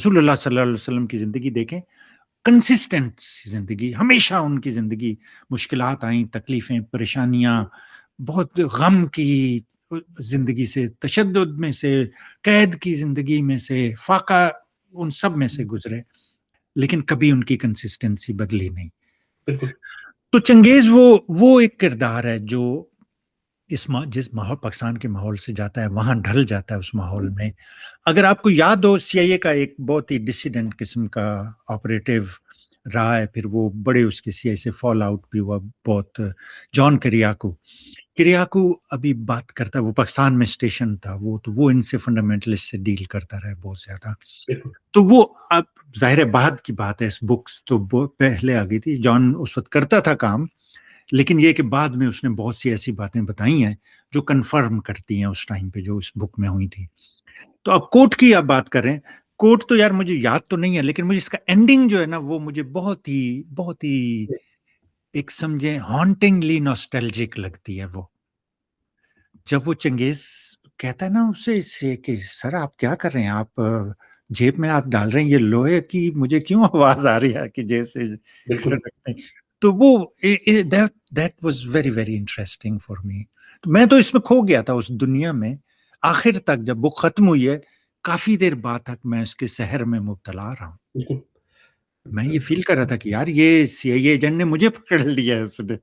رسول اللہ صلی اللہ علیہ وسلم کی زندگی دیکھیں، کنسسٹنٹ زندگی، ہمیشہ ان کی زندگی مشکلات آئیں، تکلیفیں، پریشانیاں، بہت غم کی زندگی سے، تشدد میں سے، قید کی زندگی میں سے، فاقہ، ان سب میں سے گزرے، لیکن کبھی ان کی کنسسٹنسی بدلی نہیں. بالکل. تو چنگیز وہ ایک کردار ہے جو جس ماحول، پاکستان کے ماحول سے جاتا ہے، وہاں ڈھل جاتا ہے اس ماحول میں. اگر آپ کو یاد ہو، سی آئی اے کا ایک بہت ہی ڈسیڈنٹ قسم کا آپریٹو رہا ہے، پھر وہ بڑے اس کے سی آئی سے فال آؤٹ بھی ہوا بہت، جان کریاکو ابھی بات کرتا ہے، وہ پاکستان میں اسٹیشن تھا، وہ ان سے فنڈامنٹلسٹ سے ڈیل کرتا رہا ہے بہت زیادہ. بالکل. تو وہ اب ظاہر بعد کی بات ہے، اس بکس تو پہلے آ گئی تھی، جان اس وقت کرتا تھا کام، لیکن یہ کہ بعد میں اس نے بہت سی ایسی باتیں بتائی ہیں جو کنفرم کرتی ہیں اس ٹائم پہ جو اس بک میں ہوئی تھی. تو اب کوٹ کی آپ بات کر رہے ہیں، کوٹ تو یار مجھے یاد تو نہیں ہے، لیکن مجھے اس کا اینڈنگ جو ہے نا، وہ مجھے بہت ہی ایک سمجھے ہانٹنگلی نوسٹیلجک لگتی ہے. وہ جب وہ چنگیز کہتا ہے نا اسے کہ سر آپ کیا کر رہے ہیں، آپ جیب میں ہاتھ ڈال رہے ہیں، یہ لوہے کی مجھے کیوں آواز آ رہی ہے کہ جیسے. بالکل. تو وہ that was very very interesting for me. تو میں تو اس میں کھو گیا تھا اس دنیا میں. آخر تک جب وہ ختم ہوئی ہے، کافی دیر بعد تک میں اس کے سحر میں مبتلا رہا ہوں. بالکل. میں یہ فیل کر رہا تھا کہ یار یہ سی آئی اے ایجنٹ نے مجھے پکڑ لیا ہے، اس نے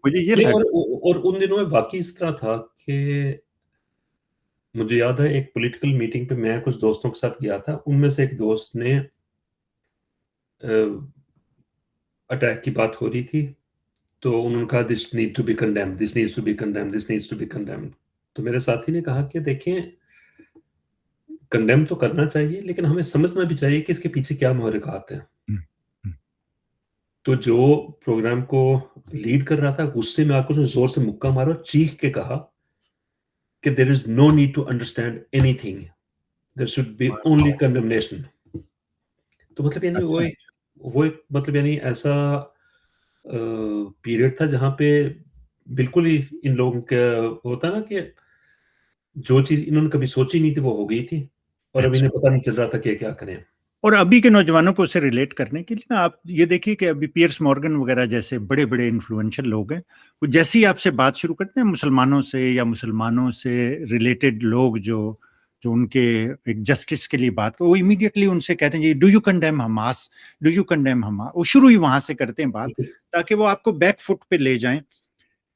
مجھے یہ نہیں، لگ. اور ان دنوں میں واقعی اس طرح تھا کہ مجھے یاد ہے ایک پولیٹیکل میٹنگ پہ میں کچھ دوستوں کے ساتھ گیا تھا، ان میں سے ایک دوست نے اٹیک کی بات ہو رہی تھی، تو انہوں نے کہا this need to be condemned, this needs to be condemned, this needs to be condemned. تو میرے ساتھی نے کہا کہ دیکھیں کنڈیم تو کرنا چاہیے، لیکن ہمیں سمجھنا بھی چاہیے کہ اس کے پیچھے کیا محرکات ہیں. تو جو پروگرام کو لیڈ کر رہا تھا، غصے میں آ کر اس نے زور سے مکہ مارا اور چیخ کے کہا کہ there is no need to understand anything, there should be only condemnation. تو مطلب یعنی وہ ایک مطلب یعنی ایسا پیریڈ تھا جہاں پہ بالکل ہی ان لوگوں کا ہوتا نا کہ جو چیز انہوں نے کبھی سوچی نہیں تھی وہ ہو گئی تھی، اور اب انہیں پتہ نہیں چل رہا تھا کہ کیا کریں. اور ابھی کے نوجوانوں کو اسے ریلیٹ کرنے کے لیے نا، آپ یہ دیکھیے کہ ابھی پیئرس مورگن وغیرہ جیسے بڑے بڑے انفلوئنشل لوگ ہیں، وہ جیسے ہی آپ سے بات شروع کرتے ہیں مسلمانوں سے یا مسلمانوں سے ریلیٹڈ لوگ جو ان کے ایک جسٹس کے لیے بات کرو، وہ امیڈیٹلی ان سے کہتے ہیں جی do you condemn Hamas, do you condemn Hamas. وہ شروع ہی وہاں سے کرتے ہیں بات، تاکہ وہ آپ کو بیک فٹ پہ لے جائیں.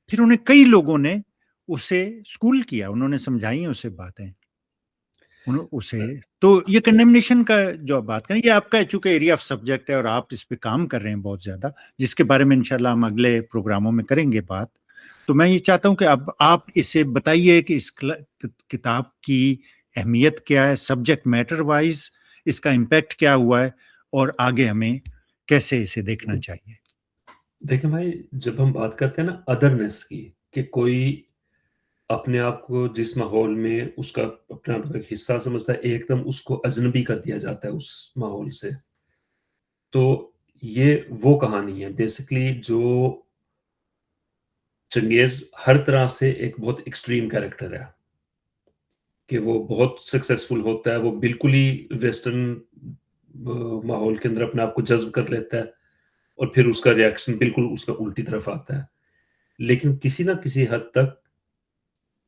پھر انہیں کئی لوگوں نے اسے اسکول کیا، انہوں نے سمجھائی ہیں اسے باتیں اسے. تو یہ کنڈیمنیشن کا جو آپ بات کریں، یہ آپ کا چونکہ ایریا آف سبجیکٹ ہے اور آپ اس پہ کام کر رہے ہیں بہت زیادہ، جس کے بارے میں انشاءاللہ ہم اگلے پروگراموں میں کریں گے بات. تو میں یہ چاہتا ہوں کہ اب آپ اسے بتائیے کہ اس کتاب کی اہمیت کیا ہے سبجیکٹ میٹر وائز، اس کا امپیکٹ کیا ہوا ہے، اور آگے ہمیں کیسے اسے دیکھنا چاہیے. دیکھیں بھائی، جب ہم بات کرتے ہیں نا ادرنیس کی، کہ کوئی اپنے آپ کو جس ماحول میں اس کا اپنے آپ کا حصہ سمجھتا ہے، ایک دم اس کو اجنبی کر دیا جاتا ہے اس ماحول سے. تو یہ وہ کہانی ہے بیسکلی جو چنگیز ہر طرح سے ایک بہت ایکسٹریم کیریکٹر ہے، کہ وہ بہت سکسیسفل ہوتا ہے، وہ بالکل ہی ویسٹرن ماحول کے اندر اپنے آپ کو جذب کر لیتا ہے، اور پھر اس کا ریاکشن بالکل اس کا الٹی طرف آتا ہے. لیکن کسی نہ کسی حد تک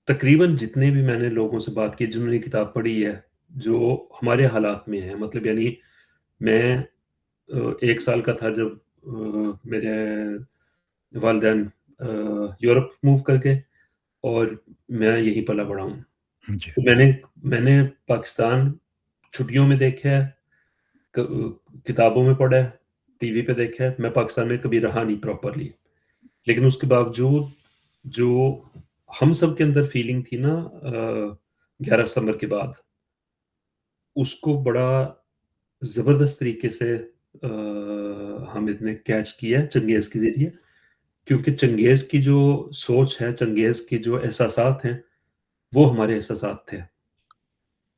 تقریباً جتنے بھی میں نے لوگوں سے بات کی جنہوں نے کتاب پڑھی ہے جو ہمارے حالات میں ہیں، مطلب یعنی میں 1 سال کا تھا جب میرے والدین یورپ موو کر گئے، اور میں یہی پلا بڑا ہوں. تو میں نے پاکستان چھٹیوں میں دیکھا ہے، کتابوں میں پڑھا ہے، ٹی وی پہ دیکھا ہے. میں پاکستان میں کبھی رہا نہیں پراپرلی، لیکن اس کے باوجود جو ہم سب کے اندر فیلنگ تھی نا 11 ستمبر کے بعد، اس کو بڑا زبردست طریقے سے ہم نے کیچ کیا ہے چنگیز کے ذریعے. کیونکہ چنگیز کی جو سوچ ہے، چنگیز کے جو احساسات ہیں، وہ ہمارے احساسات تھے.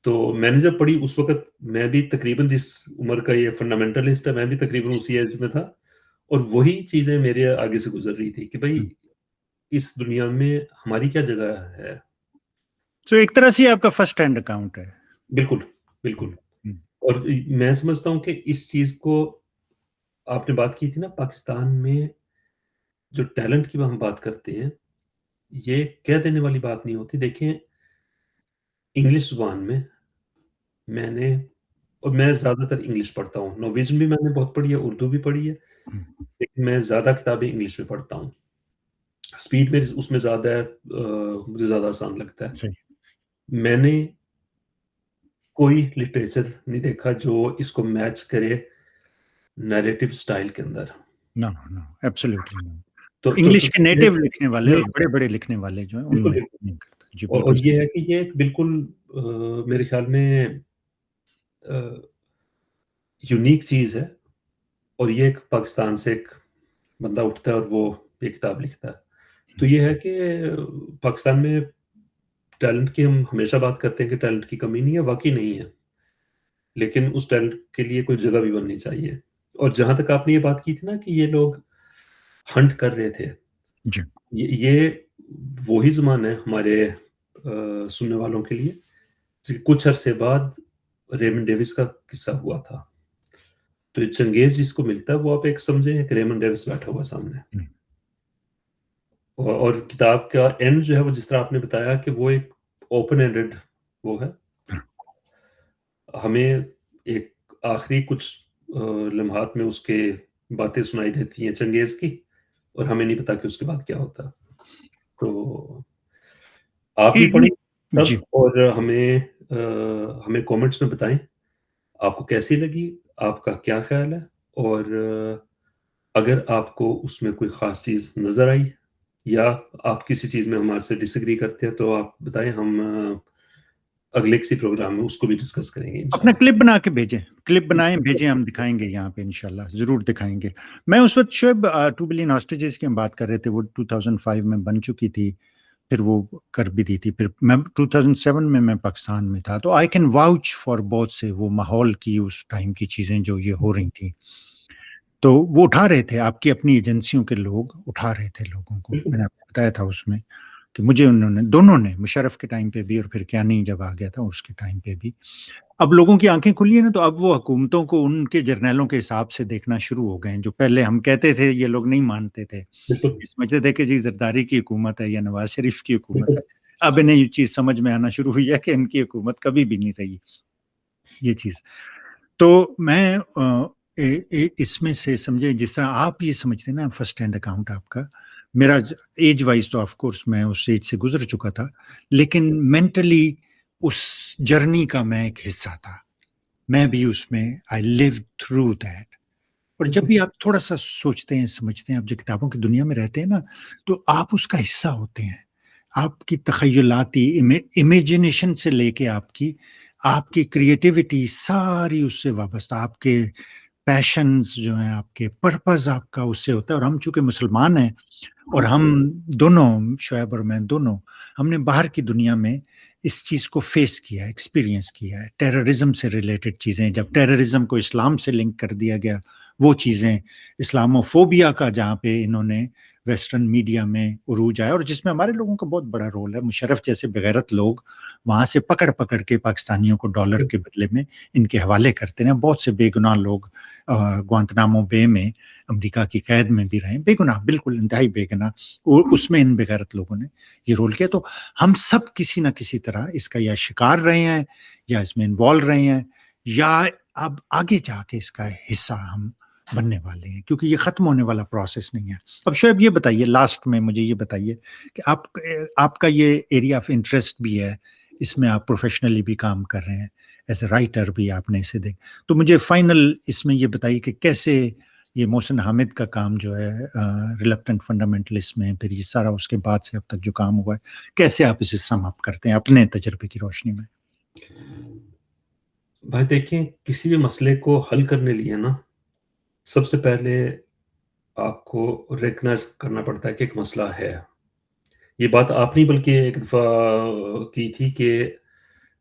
تو میں نے جب پڑھی اس وقت میں بھی تقریباً جس عمر کا یہ فنڈامنٹلسٹ ہے، میں بھی تقریباً اسی ایج میں تھا، اور وہی چیزیں میرے آگے سے گزر رہی تھی کہ بھائی اس دنیا میں ہماری کیا جگہ ہے. تو ایک طرح سے آپ کا فرسٹ ہینڈ اکاؤنٹ ہے. بالکل بالکل. اور میں سمجھتا ہوں کہ اس چیز کو آپ نے بات کی تھی نا، پاکستان میں جو ٹیلنٹ کی ہم بات کرتے ہیں، یہ کہہ دینے والی بات نہیں ہوتی. دیکھیں انگلش زبان میں میں نے، اور میں زیادہ تر انگلش پڑھتا ہوں، نارویجن بھی میں نے بہت پڑھی ہے، اردو بھی پڑھی ہے، لیکن میں زیادہ کتابیں انگلش میں پڑھتا ہوں. اسپیڈ میں اس میں زیادہ ہے، مجھے زیادہ آسان لگتا ہے. صحیح. میں نے کوئی لٹریچر نہیں دیکھا جو اس کو میچ کرے نیریٹو سٹائل کے اندر. نو نو ایبسلیوٹلی نو. تو انگلش کے نیٹو لکھنے والے اور نہیں، بڑے بڑے لکھنے والے جو ہیں ان بالکل میں بالکل. نہیں کرتا. جی اور بالکل یہ صحیح. ہے کہ یہ ایک بالکل میرے خیال میں یونیک چیز ہے، اور یہ ایک پاکستان سے ایک بندہ اٹھتا ہے اور وہ یہ کتاب لکھتا ہے. تو یہ ہے کہ پاکستان میں ٹیلنٹ کی ہم ہمیشہ بات کرتے ہیں کہ ٹیلنٹ کی کمی نہیں ہے، واقعی نہیں ہے، لیکن اس ٹیلنٹ کے لیے کوئی جگہ بھی بننی چاہیے. اور جہاں تک آپ نے یہ بات کی تھی نا کہ یہ لوگ ہنٹ کر رہے تھے، جی یہ وہی زمانہ ہے ہمارے سننے والوں کے لیے کہ کچھ عرصے بعد ریمن ڈیوس کا قصہ ہوا تھا. تو چنگیز جس کو ملتا ہے وہ آپ ایک سمجھیں کہ ریمن ڈیوس بیٹھا ہوا سامنے. اور کتاب کا اینڈ جو ہے وہ جس طرح آپ نے بتایا کہ وہ ایک اوپن اینڈڈ وہ ہے. ہمیں ایک آخری کچھ لمحات میں اس کے باتیں سنائی دیتی ہیں چنگیز کی، اور ہمیں نہیں پتا کہ اس کے بعد کیا ہوتا. تو آپ بھی پڑھیں تب، جی اور ہمیں کامنٹس میں بتائیں آپ کو کیسی لگی، آپ کا کیا خیال ہے، اور اگر آپ کو اس میں کوئی خاص چیز نظر آئی یا آپ کسی چیز میں ہمارے سے ڈس ایگری کرتے ہیں تو آپ بتائیں، ہم اگلے کسی پروگرام میں اس کو بھی ڈسکس کریں گے اپنا انشاءاللہ. کلپ بنا کے بھیجیں، کلپ بنائیں بھیجیں، ہم دکھائیں گے یہاں پہ انشاءاللہ ضرور دکھائیں گے. میں اس وقت شعیب 2 بلین ہاسٹیجز کی ہم بات کر رہے تھے، وہ 2005 میں بن چکی تھی، پھر وہ کر بھی دی تھی. پھر میں 2007 میں پاکستان میں تھا، تو آئی کین واؤچ فار بہت سے وہ ماحول کی اس ٹائم کی چیزیں جو یہ ہو رہی تھیں. تو وہ اٹھا رہے تھے، آپ کی اپنی ایجنسیوں کے لوگ اٹھا رہے تھے لوگوں کو. بالکل میں نے آپ کو بتایا تھا اس میں کہ مجھے انہوں نے دونوں نے، مشرف کے ٹائم پہ بھی اور پھر کیانی جب آ گیا تھا اس کے ٹائم پہ بھی، اب لوگوں کی آنکھیں کھلی ہیں نا، تو اب وہ حکومتوں کو ان کے جرنیلوں کے حساب سے دیکھنا شروع ہو گئے ہیں. جو پہلے ہم کہتے تھے یہ لوگ نہیں مانتے تھے، بالکل یہ سمجھتے تھے کہ جی زرداری کی حکومت ہے یا نواز شریف کی حکومت ہے. بالکل. اب انہیں یہ چیز سمجھ میں آنا شروع ہوئی ہے کہ ان کی حکومت کبھی بھی نہیں رہی یہ چیز. تو میں اس میں سے سمجھے جس طرح آپ یہ سمجھتے ہیں نا، فرسٹ ہینڈ اکاؤنٹ آپ کا، میرا ایج وائز تو آف کورس میں اس ایج سے گزر چکا تھا، لیکن مینٹلی اس جرنی کا میں ایک حصہ تھا. میں بھی اس میں آئی لیو تھرو دیٹ. اور جب بھی آپ تھوڑا سا سوچتے ہیں سمجھتے ہیں، آپ جو کتابوں کی دنیا میں رہتے ہیں نا، تو آپ اس کا حصہ ہوتے ہیں. آپ کی تخیلاتی امیجنیشن سے لے کے آپ کی کریٹیوٹی ساری اس سے وابستہ، آپ کے پیشنز جو ہیں، آپ کے پرپز آپ کا اس سے ہوتا ہے. اور ہم چونکہ مسلمان ہیں، اور ہم دونوں، شعیب اور میں دونوں، ہم نے باہر کی دنیا میں اس چیز کو فیس کیا ہے، ایکسپیرینس کیا ہے. ٹیررزم سے ریلیٹڈ چیزیں، جب ٹیررزم کو اسلام سے لنک کر دیا گیا، وہ چیزیں، اسلاموفوبیا کا جہاں پہ انہوں نے ویسٹرن میڈیا میں عروج آیا، اور جس میں ہمارے لوگوں کا بہت بڑا رول ہے. مشرف جیسے بغیرت لوگ وہاں سے پکڑ پکڑ کے پاکستانیوں کو ڈالر کے بدلے میں ان کے حوالے کرتے ہیں. بہت سے بے گناہ لوگ گوانتنامو بے میں امریکہ کی قید میں بھی رہے، بے گناہ، بالکل انتہائی بے گناہ، اور اس میں ان بغیرت لوگوں نے یہ رول کیا. تو ہم سب کسی نہ کسی طرح اس کا یا شکار رہے ہیں، یا اس میں انوالو رہے ہیں، یا اب آگے جا کے اس کا حصہ ہم بننے والے ہیں، کیونکہ یہ ختم ہونے والا پروسیس نہیں ہے. اب شعیب یہ بتائیے، لاسٹ میں مجھے یہ بتائیے کہ آپ کا یہ ایریا آف انٹرسٹ بھی ہے، اس میں آپ پروفیشنلی بھی کام کر رہے ہیں، ایز اے رائٹر بھی آپ نے اسے دیکھ. تو مجھے فائنل اس میں یہ بتائیے کہ کیسے یہ محسن حامد کا کام جو ہے ریلکٹنٹ فنڈامنٹلسٹ میں، پھر یہ سارا اس کے بعد سے اب تک جو کام ہوا ہے، کیسے آپ اسے سم اپ کرتے ہیں اپنے تجربے کی روشنی میں؟ بھائی دیکھیں، کسی بھی مسئلے کو حل کرنے لیے نا، سب سے پہلے آپ کو ریکگنائز کرنا پڑتا ہے کہ ایک مسئلہ ہے. یہ بات آپ نے بلکہ ایک دفعہ کی تھی کہ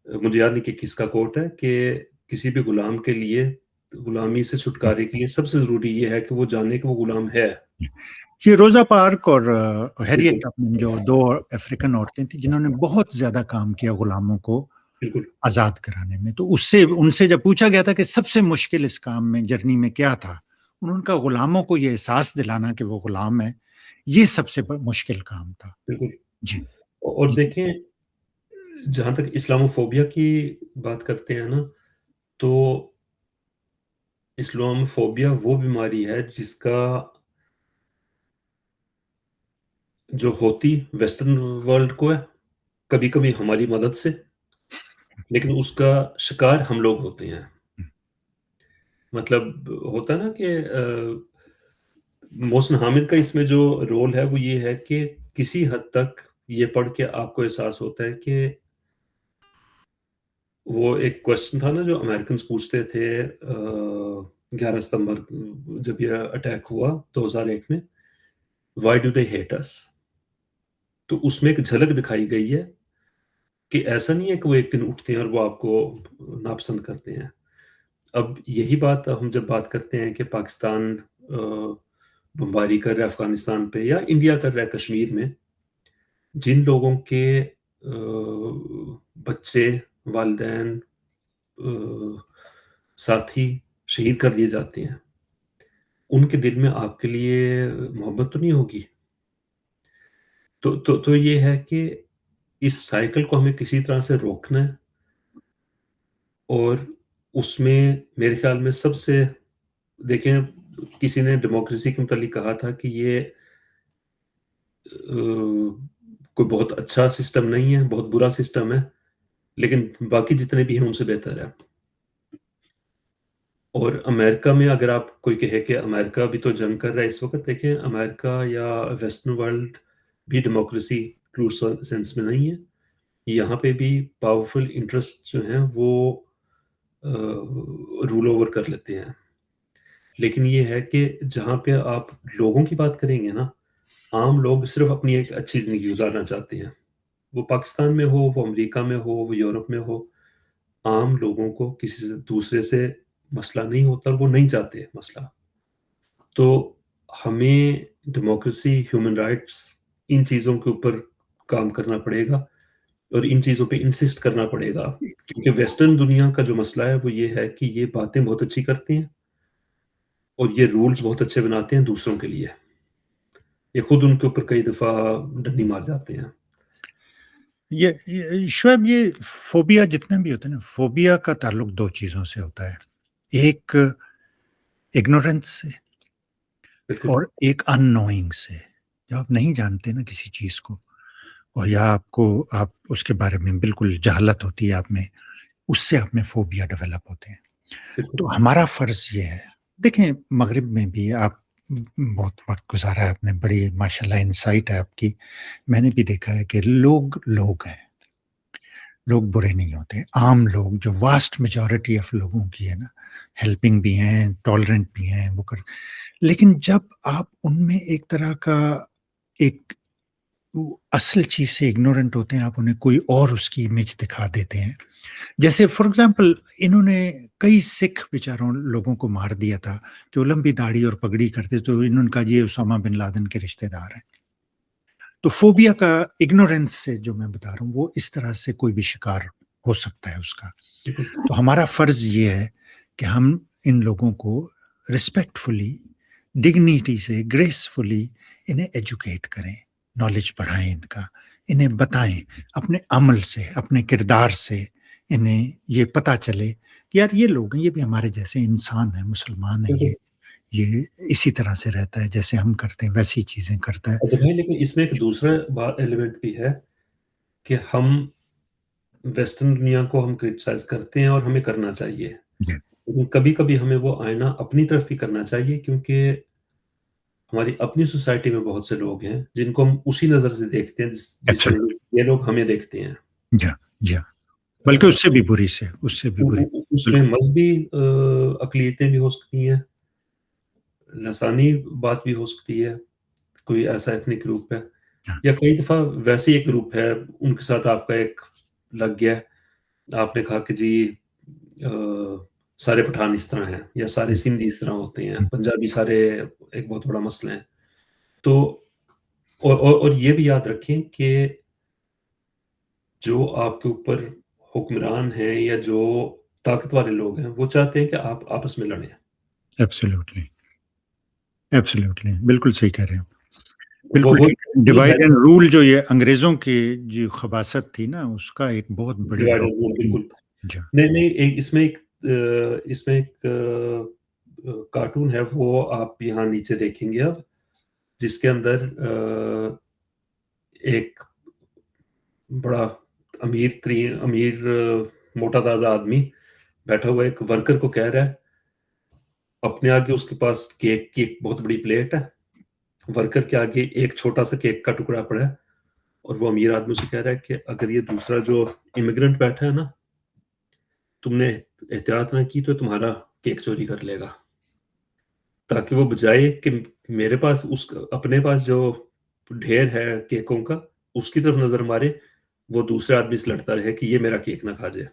مجھے یاد نہیں کہ کس کا کوٹ ہے کہ کسی بھی غلام کے لیے، غلامی سے چھٹکارے کے لیے سب سے ضروری یہ ہے کہ وہ جانے کہ وہ غلام ہے. یہ روزا پارک اور ہیریٹ بالکل ٹبمن جو 2 افریقن عورتیں تھیں جنہوں نے بہت زیادہ کام کیا غلاموں کو بالکل آزاد کرانے میں. تو ان سے جب پوچھا گیا تھا کہ سب سے مشکل اس کام میں جرنی میں کیا تھا، انہوں کا غلاموں کو یہ احساس دلانا کہ وہ غلام ہے، یہ سب سے مشکل کام تھا. بالکل. جی اور دیکھیں جہاں تک اسلاموفوبیا کی بات کرتے ہیں نا، تو اسلاموفوبیا وہ بیماری ہے جس کا جو ہوتی ویسٹرن ورلڈ کو ہے، کبھی کبھی ہماری مدد سے، لیکن اس کا شکار ہم لوگ ہوتے ہیں. مطلب ہوتا نا کہ محسن حامد کا اس میں جو رول ہے وہ یہ ہے کہ کسی حد تک یہ پڑھ کے آپ کو احساس ہوتا ہے کہ وہ ایک کوشچن تھا نا جو امریکنز پوچھتے تھے 11 ستمبر جب یہ اٹیک ہوا 2001 میں، وائی ڈو دے ہیٹ اس. تو اس میں ایک جھلک دکھائی گئی ہے کہ ایسا نہیں ہے کہ وہ ایک دن اٹھتے ہیں اور وہ آپ کو ناپسند کرتے ہیں. اب یہی بات ہم جب بات کرتے ہیں کہ پاکستان بمباری کر رہا ہے افغانستان پہ یا انڈیا کر رہا ہے کشمیر میں، جن لوگوں کے بچے، والدین، ساتھی شہید کر دیے جاتے ہیں، ان کے دل میں آپ کے لیے محبت تو نہیں ہوگی. تو یہ ہے کہ اس سائیکل کو ہمیں کسی طرح سے روکنا ہے. اور اس میں میرے خیال میں سب سے، دیکھیں کسی نے ڈیموکریسی کے متعلق کہا تھا کہ یہ کوئی بہت اچھا سسٹم نہیں ہے، بہت برا سسٹم ہے، لیکن باقی جتنے بھی ہیں ان سے بہتر ہے. اور امریکہ میں اگر آپ کوئی کہے کہ امریکہ بھی تو جنگ کر رہا ہے اس وقت، دیکھیں امریکہ یا ویسٹرن ورلڈ بھی ڈیموکریسی ٹرو سینس میں نہیں ہے. یہاں پہ بھی پاورفل انٹرسٹ جو ہیں وہ رول اوور کر لیتے ہیں. لیکن یہ ہے کہ جہاں پہ آپ لوگوں کی بات کریں گے نا، عام لوگ صرف اپنی ایک اچھی زندگی گزارنا چاہتے ہیں. وہ پاکستان میں ہو، وہ امریکہ میں ہو، وہ یورپ میں ہو، عام لوگوں کو کسی سے دوسرے سے مسئلہ نہیں ہوتا، وہ نہیں چاہتے مسئلہ. تو ہمیں ڈیموکریسی، ہیومن رائٹس، ان چیزوں کے اوپر کام کرنا پڑے گا اور ان چیزوں پہ انسسٹ کرنا پڑے گا. کیونکہ ویسٹرن دنیا کا جو مسئلہ ہے وہ یہ ہے کہ یہ باتیں بہت اچھی کرتے ہیں اور یہ رولز بہت اچھے بناتے ہیں دوسروں کے لیے، یہ خود ان کے اوپر کئی دفعہ ڈنڈی مار جاتے ہیں. شعیب، یہ فوبیا جتنے بھی ہوتے ہیں نا، فوبیا کا تعلق دو چیزوں سے ہوتا ہے، ایک اگنورنس سے بالکل اور ایک ان نوئنگ سے. جب آپ نہیں جانتے نا کسی چیز کو، اور یا آپ اس کے بارے میں بالکل جہالت ہوتی ہے آپ میں، اس سے آپ میں فوبیا ڈیولپ ہوتے ہیں. بالکل تو ہمارا فرض یہ ہے، دیکھیں مغرب میں بھی آپ بہت وقت گزارا ہے، آپ نے بڑی ماشاءاللہ انسائٹ ہے آپ کی. میں نے بھی دیکھا ہے کہ لوگ ہیں، لوگ برے نہیں ہوتے. عام لوگ جو واسٹ میجورٹی آف لوگوں کی ہے نا، ہیلپنگ بھی ہیں، ٹالرنٹ بھی ہیں، لیکن جب آپ ان میں ایک طرح کا ایک اصل چیز سے اگنورنٹ ہوتے ہیں، آپ انہیں کوئی اور اس کی امیج دکھا دیتے ہیں. جیسے فار ایگزامپل انہوں نے کئی سکھ بیچاروں لوگوں کو مار دیا تھا کہ وہ لمبی داڑھی اور پگڑی کرتے، تو انہوں نے کہا یہ اسامہ بن لادن کے رشتہ دار ہیں. تو فوبیا کا اگنورنس سے جو میں بتا رہا ہوں، وہ اس طرح سے کوئی بھی شکار ہو سکتا ہے اس کا. بالکل تو ہمارا فرض یہ ہے کہ ہم ان لوگوں کو ریسپیکٹفلی، ڈگنیٹی سے، گریسفلی انہیں ایجوکیٹ کریں، نالج بڑھائیں ان کا، انہیں بتائیں اپنے عمل سے، اپنے کردار سے انہیں یہ پتہ چلے کہ یار یہ لوگ ہیں، یہ بھی ہمارے جیسے انسان ہیں، مسلمان ہیں، بالکل. یہ اسی طرح سے رہتا ہے جیسے ہم کرتے ہیں، ویسی چیزیں کرتا ہے. اچھا بھائی، لیکن اس میں ایک دوسرا ایلیمنٹ بھی ہے کہ ہم ویسٹرن دنیا کو ہم کرٹیسائز کرتے ہیں اور ہمیں کرنا چاہیے، جی لیکن کبھی کبھی ہمیں وہ آئینہ اپنی طرف بھی کرنا چاہیے، کیونکہ ہماری اپنی سوسائٹی میں بہت سے لوگ ہیں جن کو ہم اسی نظر سے دیکھتے ہیں جس سے یہ لوگ ہمیں دیکھتے ہیں. جی بلکہ اس سے بھی بری سے، اس سے بھی بری. اس میں مذہبی اقلیتیں بھی ہو سکتی ہیں، لسانی بات بھی ہو سکتی ہے، کوئی ایسا ایتھنک گروپ ہے، یا کئی دفعہ ویسے ایک گروپ ہے ان کے ساتھ آپ کا ایک لگ گیا ہے، آپ نے کہا کہ جی سارے پٹھان اس طرح ہیں یا سارے سندھی اس طرح ہوتے ہیں، پنجابی سارے ایک بہت بڑا مسئلہ ہے. تو اور یہ بھی یاد رکھیں کہ جو آپ کے اوپر حکمران ہیں یا جو طاقت والے لوگ ہیں وہ چاہتے ہیں کہ آپ آپس میں لڑیں. ایبسلیوٹلی ایبسلیوٹلی بالکل صحیح کہہ رہے ہیں بالکل وہ ٹھیک ہے. ڈیوائڈ اینڈ رول جو یہ انگریزوں کی جو خباثت تھی نا اس کا ایک بہت بڑی ڈیوائڈ اینڈ رول بالکل. جی نہیں اس میں ایک کارٹون ہے وہ آپ یہاں نیچے دیکھیں گے اب, جس کے اندر ایک بڑا امیر موٹا تازہ آدمی بیٹھا ہوا ایک ورکر کو کہہ رہا ہے, اپنے آگے اس کے پاس کیک کی ایک بہت بڑی پلیٹ ہے, ورکر کے آگے ایک چھوٹا سا کیک کا ٹکڑا پڑا ہے, اور وہ امیر آدمی سے کہہ رہا ہے کہ اگر یہ دوسرا جو امیگرنٹ بیٹھا ہے نا, تم نے احتیاط نہ کی تو تمہارا کیک چوری کر لے گا, تاکہ وہ بجائے کہ میرے پاس اپنے پاس جو ڈھیر ہے کیکوں کا اس کی طرف نظر مارے, وہ دوسرے آدمی سے لڑتا رہے کہ یہ میرا کیک نہ کھا جائے.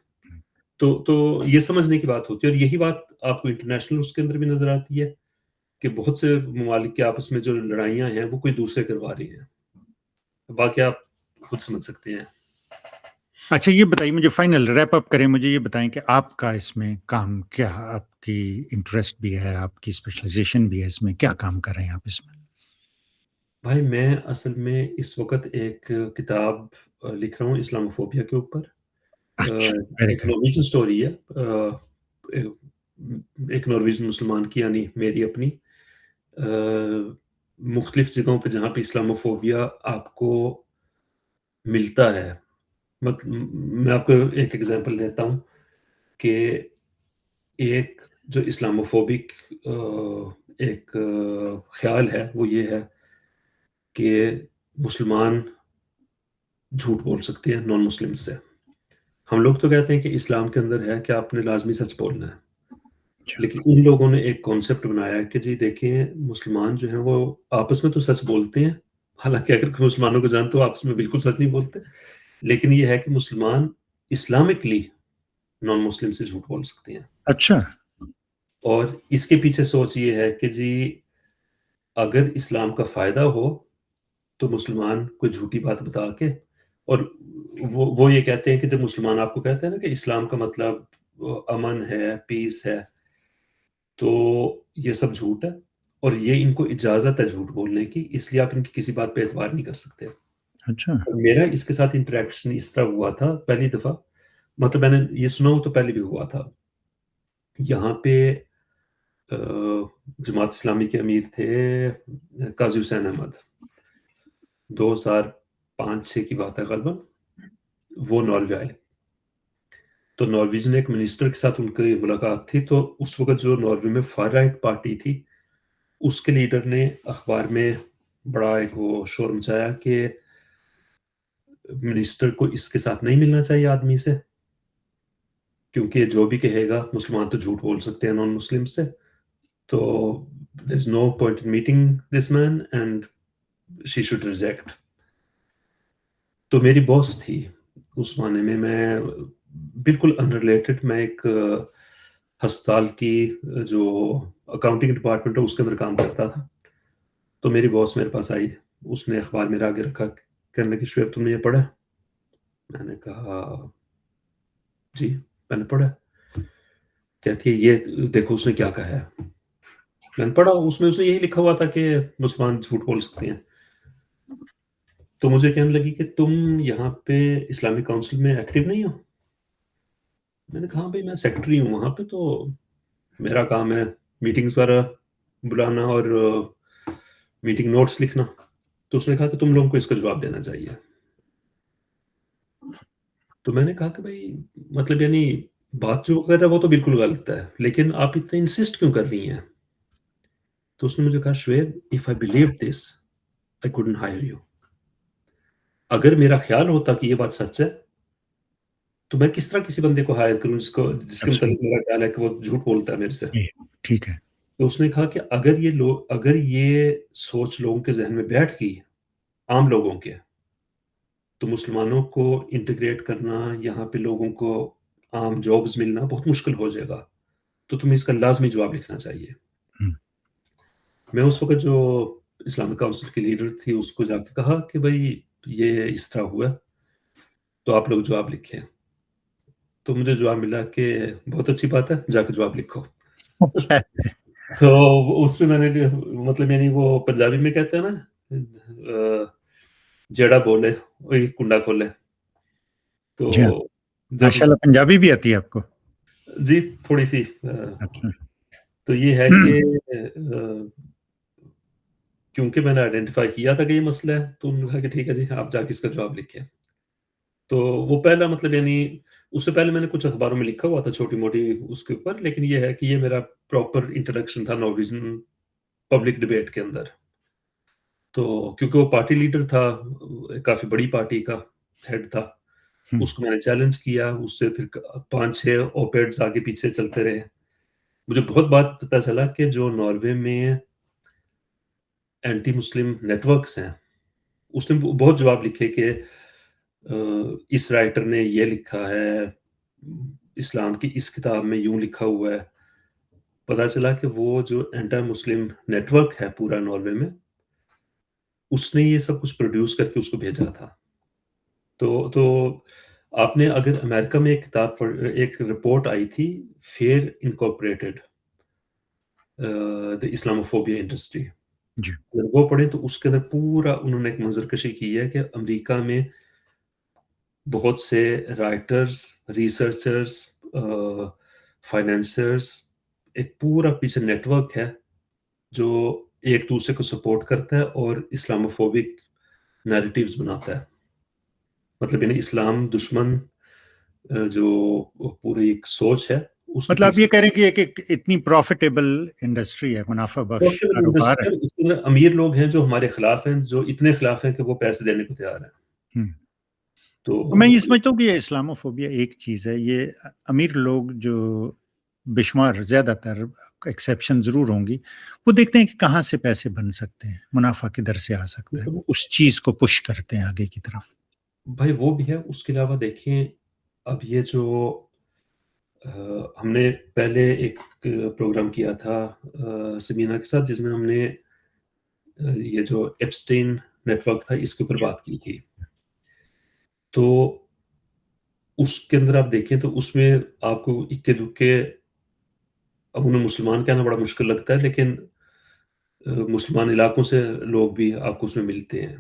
تو یہ سمجھنے کی بات ہوتی ہے, اور یہی بات آپ کو انٹرنیشنل اس کے اندر بھی نظر آتی ہے کہ بہت سے ممالک کے آپس میں جو لڑائیاں ہیں وہ کوئی دوسرے کروا رہی ہیں. واقعہ آپ خود سمجھ سکتے ہیں. اچھا یہ بتائیے مجھے فائنل ریپ اپ کریں, مجھے یہ بتائیں کہ آپ کا اس میں کام کیا, آپ کی انٹرسٹ بھی ہے, آپ کی اسپیشلائزیشن بھی ہے, اس میں کیا کام کر رہے ہیں آپ اس میں؟ بھائی میں اصل میں اس وقت ایک کتاب لکھ رہا ہوں اسلاموفوبیا کے اوپر. ایک نارویجن سٹوری ہے, ایک نارویجن مسلمان کی, یعنی میری اپنی, مختلف جگہوں پہ جہاں پہ اسلاموفوبیا آپ کو ملتا ہے. مطلب میں آپ کو ایک ایگزامپل دیتا ہوں کہ ایک جو اسلاموفوبک ایک خیال ہے وہ یہ ہے کہ مسلمان جھوٹ بول سکتے ہیں نان مسلم سے. ہم لوگ تو کہتے ہیں کہ اسلام کے اندر ہے کہ آپ نے لازمی سچ بولنا ہے, لیکن ان لوگوں نے ایک کانسیپٹ بنایا ہے کہ جی دیکھیں مسلمان جو ہیں وہ آپس میں تو سچ بولتے ہیں, حالانکہ اگر مسلمانوں کو جانتے ہو آپس میں بالکل سچ نہیں بولتے, لیکن یہ ہے کہ مسلمان اسلامکلی نان مسلم سے جھوٹ بول سکتے ہیں. اچھا اور اس کے پیچھے سوچ یہ ہے کہ جی اگر اسلام کا فائدہ ہو تو مسلمان کوئی جھوٹی بات بتا کے, اور وہ یہ کہتے ہیں کہ جب مسلمان آپ کو کہتے ہیں نا کہ اسلام کا مطلب امن ہے, پیس ہے, تو یہ سب جھوٹ ہے, اور یہ ان کو اجازت ہے جھوٹ بولنے کی, اس لیے آپ ان کی کسی بات پہ اعتبار نہیں کر سکتے. اچھا میرا اس کے ساتھ انٹریکشن اس طرح ہوا تھا پہلی دفعہ, مطلب میں نے یہ سنا ہو تو پہلے بھی ہوا تھا. یہاں پہ جماعت اسلامی کے امیر تھے قاضی حسین احمد, 2005-06 کی بات ہے غالباً. وہ ناروے آئے, تو نارویجن ایک منسٹر کے ساتھ ان کی ملاقات تھی, تو اس وقت جو ناروے میں فار رائٹ پارٹی تھی اس کے لیڈر نے اخبار میں بڑا ایک وہ شور مچایا کہ منسٹر کو اس کے ساتھ نہیں ملنا چاہیے آدمی سے, کیونکہ جو بھی کہے گا مسلمان تو جھوٹ بول سکتے ہیں نان مسلم سے, تو there is no point in meeting this man and she should reject. تو میری باس تھی اس معنی میں بالکل انریلیٹڈ, میں ایک ہسپتال کی جو اکاؤنٹنگ ڈپارٹمنٹ ہے اس کے اندر کام کرتا تھا. تو میری باس میرے پاس آئی, اس نے اخبار میرے آگے رکھا, کہنے لگی شعیب تم نے یہ پڑھا؟ میں نے کہا جی میں نے پڑھا. کہتی ہے یہ دیکھو اس نے کیا کہا ہے. میں نے پڑھا, اس میں یہی لکھا ہوا تھا کہ مسلمان جھوٹ بول سکتے ہیں. تو مجھے کہنے لگی کہ تم یہاں پہ اسلامک کاؤنسل میں ایکٹیو نہیں ہو. میں نے کہا ہاں بھائی میں سیکرٹری ہوں وہاں پہ, تو میرا کام ہے میٹنگز وغیرہ بلانا اور میٹنگ نوٹس لکھنا. تو اس نے کہا کہ تم لوگوں کو اس کا جواب دینا چاہیے. تو میں نے کہا کہ بھائی مطلب یعنی بات جو کر رہا ہے وہ تو بالکل غلط ہے, لیکن آپ اتنا انسسٹ کیوں کر رہی ہیں؟ تو اس نے مجھے کہا Shoaib if I believed this I couldn't hire you. اگر میرا خیال ہوتا کہ یہ بات سچ ہے تو میں کس طرح کسی بندے کو ہائر کروں جس کے متعلق میرا خیال ہے کہ وہ جھوٹ بولتا ہے میرے سے. ٹھیک ہے. تو اس نے کہا کہ اگر یہ سوچ لوگوں کے ذہن میں بیٹھ گئی, عام لوگوں کے, تو مسلمانوں کو انٹیگریٹ کرنا, یہاں پہ لوگوں کو عام جابز ملنا بہت مشکل ہو جائے گا. تو تمہیں اس کا لازمی جواب لکھنا چاہیے. میں اس وقت جو اسلامک کاؤنسل کی لیڈر تھی اس کو جا کے کہا کہ بھائی یہ اس طرح ہوا, تو آپ لوگ جواب لکھیں. تو مجھے جواب ملا کہ بہت اچھی بات ہے، جا کے جواب لکھو۔ اچھا، تو اس میں میں نے مطلب یعنی وہ پنجابی میں کہتے ہیں نا جیڑا بولے وہی کنڈا کھولے، تو جی ہاں، جب ماشاء اللہ پنجابی بھی آتی ہے آپ کو؟ جی تھوڑی سی اچھا، تو یہ ہے کہ کیونکہ میں نے آئیڈینٹیفائی کیا تھا کہ یہ مسئلہ ہے، تو انہوں نے کہا کہ ٹھیک ہے جی آپ جا کے اس کا جواب لکھیں۔ تو وہ پہلا مطلب یعنی اس سے پہلے میں نے کچھ اخباروں میں لکھا ہوا تھا چھوٹی موٹی اس کے اوپر، لیکن یہ ہے کہ یہ میرا پراپر انٹروڈکشن تھا نارویجن پبلک ڈبیٹ کے اندر۔ تو کیونکہ وہ پارٹی لیڈر تھا، کافی بڑی پارٹی کا ہیڈ تھا، اس کو میں نے چیلنج کیا، اس سے پھر 5-6 اوپیڈز آگے پیچھے چلتے رہے۔ مجھے بہت بات پتہ چلا کہ جو ناروے میں اینٹی مسلم نیٹ ورکس ہیں، اس نے بہت جواب لکھے کہ اس رائٹر نے یہ لکھا ہے، اسلام کی اس کتاب میں یوں لکھا ہوا ہے۔ پتہ چلا کہ وہ جو اینٹی مسلم نیٹ ورک ہے پورا ناروے میں، اس نے یہ سب کچھ پروڈیوس کر کے اس کو بھیجا تھا۔ تو آپ نے اگر امریکہ میں ایک کتاب ایک رپورٹ آئی تھی فیئر انکارپوریٹڈ دی اسلاموفوبیا انڈسٹری، جی اگر وہ پڑھیں تو اس کے اندر پورا انہوں نے ایک منظر کشی کی ہے کہ امریکہ میں بہت سے رائٹرز، ریسرچرز، فائنینسرز، ایک پورا پیچھے نیٹ ورک ہے جو ایک دوسرے کو سپورٹ کرتا ہے اور اسلاموفوبک نیریٹیوز بناتا ہے۔ مطلب یعنی اسلام دشمن جو پوری ایک سوچ ہے اس کے مطلب آپ پیچھے یہ کہہ رہے ہیں کہ ایک اتنی پروفیٹیبل انڈسٹری ہے، منافع بخش کاروبار ہے۔ اس کے اندر امیر لوگ ہیں جو ہمارے خلاف ہیں، جو اتنے خلاف ہیں کہ وہ پیسے دینے کو تیار ہیں۔ تو میں یہ سمجھتا ہوں کہ یہ اسلاموفوبیا ایک چیز ہے، یہ امیر لوگ جو بے شمار زیادہ تر ایکسیپشن ضرور ہوں گی، وہ دیکھتے ہیں کہ کہاں سے پیسے بن سکتے ہیں، منافع کدھر سے آ سکتا ہے، وہ اس چیز کو پش کرتے ہیں آگے کی طرف۔ بھائی وہ بھی ہے، اس کے علاوہ دیکھیں اب یہ جو ہم نے پہلے ایک پروگرام کیا تھا سمینہ کے ساتھ جس میں ہم نے یہ جو ایپسٹین نیٹ ورک تھا اس کے اوپر بات کی تھی، تو اس کے اندر آپ دیکھیں تو اس میں آپ کو اکے دکے، اب انہیں مسلمان کہنا بڑا مشکل لگتا ہے، لیکن مسلمان علاقوں سے لوگ بھی آپ کو اس میں ملتے ہیں،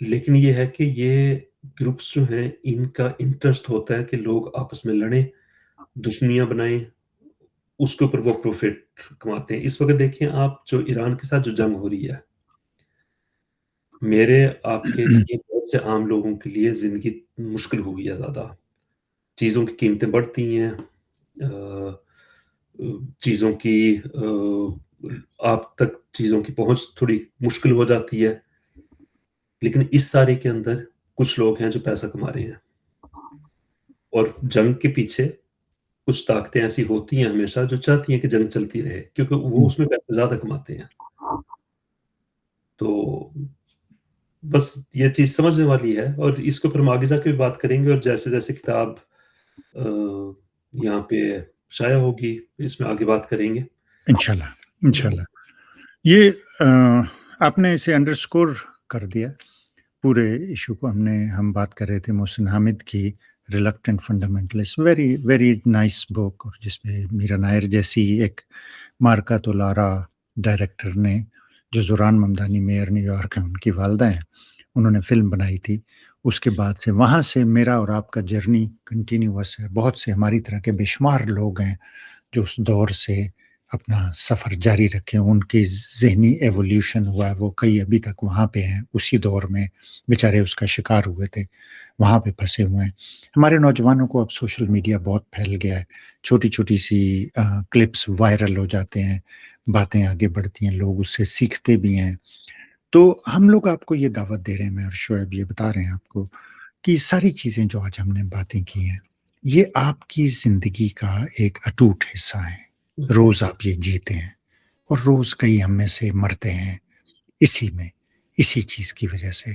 لیکن یہ ہے کہ یہ گروپس جو ہیں ان کا انٹرسٹ ہوتا ہے کہ لوگ آپس میں لڑیں، دشمنیاں بنائیں، اس کے اوپر وہ پروفٹ کماتے ہیں۔ اس وقت دیکھیں آپ جو ایران کے ساتھ جو جنگ ہو رہی ہے، میرے آپ کے لیے بہت سے عام لوگوں کے لیے زندگی مشکل ہو گئی ہے، زیادہ چیزوں کی قیمتیں بڑھتی ہیں، چیزوں کی آپ تک چیزوں کی پہنچ تھوڑی مشکل ہو جاتی ہے، لیکن اس سارے کے اندر کچھ لوگ ہیں جو پیسہ کما رہے ہیں، اور جنگ کے پیچھے کچھ طاقتیں ایسی ہوتی ہیں ہمیشہ جو چاہتی ہیں کہ جنگ چلتی رہے کیونکہ وہ اس میں پیسے زیادہ کماتے ہیں۔ تو بس یہ چیز سمجھنے والی ہے، اور اس کے اوپر ہم آگے جا کے بھی بات کریں گے، اور جیسے جیسے کتاب یہاں پہ شائع ہوگی اس میں آگے بات کریں گے انشاءاللہ انشاءاللہ۔ یہ آپ نے اسے انڈرسکور کر دیا پورے ایشو کو۔ ہم بات کر رہے تھے محسن حامد کی reluctant fundamentalist, very very nice book, اور جس پہ میرا نائر جیسی ایک مارکات الارا ڈائریکٹر نے، جو Zoran Mamdani mayor new York ہیں، ان کی والدہ ہیں، انہوں نے فلم بنائی تھی۔ اس کے بعد سے وہاں سے میرا اور آپ کا جرنی کنٹینیوس ہے۔ بہت سے ہماری طرح کے بے شمار لوگ ہیں جو اس دور سے اپنا سفر جاری رکھے، ان کی ذہنی ایولیوشن ہوا ہے، وہ کئی ابھی تک وہاں پہ ہیں، اسی دور میں بیچارے اس کا شکار ہوئے تھے، وہاں پہ پھنسے ہوئے ہیں۔ ہمارے نوجوانوں کو اب سوشل میڈیا بہت پھیل گیا ہے، چھوٹی چھوٹی سی کلپس وائرل ہو جاتے ہیں، باتیں آگے بڑھتی ہیں، لوگ اس سے سیکھتے بھی ہیں۔ تو ہم لوگ آپ کو یہ دعوت دے رہے ہیں، میں اور شعیب یہ بتا رہے ہیں آپ کو کہ یہ ساری چیزیں جو آج ہم نے باتیں کی ہیں، یہ آپ کی زندگی کا ایک اٹوٹ حصہ ہے۔ روز آپ یہ جیتے ہیں، اور روز کئی ہم میں سے مرتے ہیں اسی چیز کی وجہ سے۔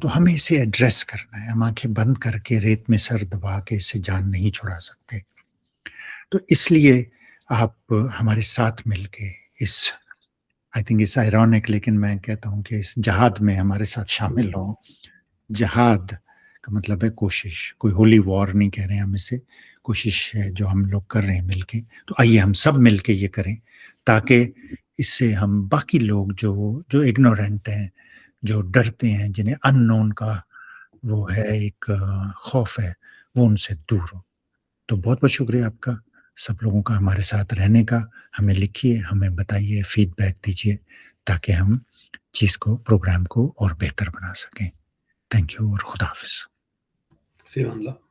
تو ہمیں اسے ایڈریس کرنا ہے، ہم آنکھیں بند کر کے ریت میں سر دبا کے اسے جان نہیں چھڑا سکتے۔ تو اس لیے آپ ہمارے ساتھ مل کے آئی تھنک اس آئرونک، لیکن میں کہتا ہوں کہ اس جہاد میں ہمارے ساتھ شامل ہوں۔ جہاد کا مطلب ہے کوشش، کوئی ہولی وار نہیں کہہ رہے ہیں ہم اسے، کوشش ہے جو ہم لوگ کر رہے ہیں مل کے. تو آئیے ہم سب مل کے یہ کریں تاکہ اس سے ہم باقی لوگ جو اگنورینٹ ہیں، جو ڈرتے ہیں، جنہیں ان نون کا وہ ہے ایک خوف ہے، وہ ان سے دور ہو. تو بہت بہت شکریہ آپ کا، سب لوگوں کا ہمارے ساتھ رہنے کا. ہمیں لکھیے، ہمیں بتائیے، فیڈ بیک دیجیے تاکہ ہم چیز کو، پروگرام کو اور بہتر بنا سکیں. تھینک یو اور خدا حافظ. فی امان اللہ.